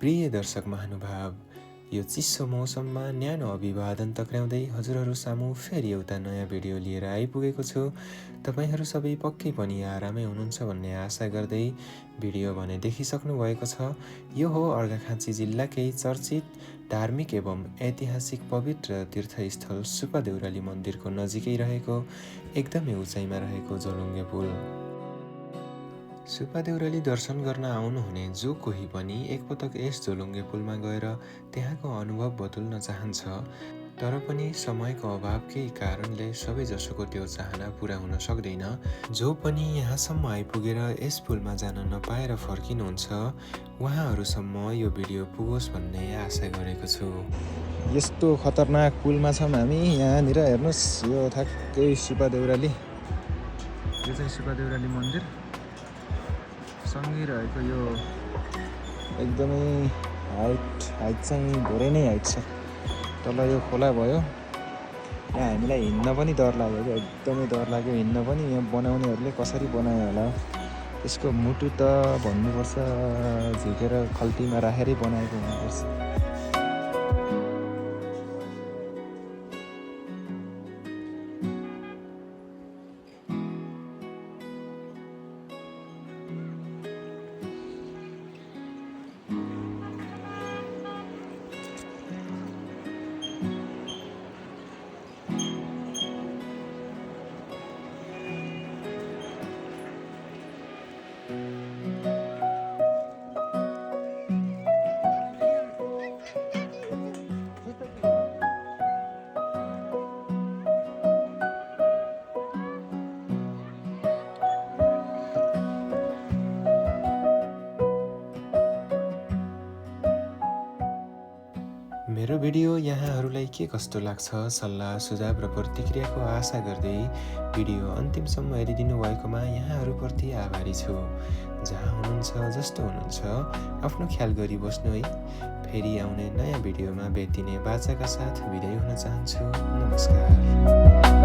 प्रिय दर्शक महानुभाव, यो चिसो मौसममा न्यानो अभिवादन टक्राउँदै हजुरहरू सामु फेरि एउटा नयाँ भिडियो लिएर आइपुगेको छु। तपाईहरू सबै पक्कै पनि आरामै हुनुहुन्छ भन्ने आशा गर्दै भिडियो भने देखिसक्नु भएको छ। यो हो अर्घाखाँची जिल्लाकै चर्चित धार्मिक एवं ऐतिहासिक पवित्र तीर्थस्थल सुपादेउराली मन्दिरको नजिकै रहेको एकदमै उचाइमा रहेको झोलुङ्गे पुल। सुपादेउराली दर्शन गर्न आउनुहुने जो कोही पनि एकपटक यस झोलुङ्गे पुलमा गएर त्यहाँको अनुभव बटुल्न चाहन्छ, तर पनि समयको अभावकै कारणले सबैजसोको त्यो चाहना पुरा हुन सक्दैन। जो पनि यहाँसम्म आइपुगेर यस पुलमा जान नपाएर फर्किनुहुन्छ, उहाँहरूसम्म यो भिडियो पुगोस् भन्ने आशा गरेको छु। यस्तो खतरनाक पुलमा छौँ हामी। यहाँनिर हेर्नुहोस्, यो ठ्याक्कै सुपादेउराली, यो चाहिँ सुपादेउराली मन्दिर सँगै रहेको। यो एकदमै हाइट चाहिँ धेरै नै हाइट छ। तल यो खोला भयो, यहाँ हामीलाई हिँड्न पनि डर लाग्यो क्या, एकदमै डर लाग्यो हिँड्न पनि। यहाँ बनाउनेहरूले कसरी बनायो होला, यसको मुटु त भन्नुपर्छ झिकेर खल्तीमा राखेरै बनाएको हुनुपर्छ। मेरो भिडियो यहाँहरूलाई के कस्तो लाग्छ, सल्लाह सुझाव र प्रतिक्रियाको आशा गर्दै भिडियो अन्तिमसम्म हेरिदिनु भएकोमा यहाँहरूप्रति आभारी छु। जहाँ हुनुहुन्छ, जस्तो हुनुहुन्छ, आफ्नो ख्याल गरी बस्नु है। फेरि आउने नयाँ भिडियोमा भेटिने बाचाका साथ बिदाई हुन चाहन्छु। नमस्कार।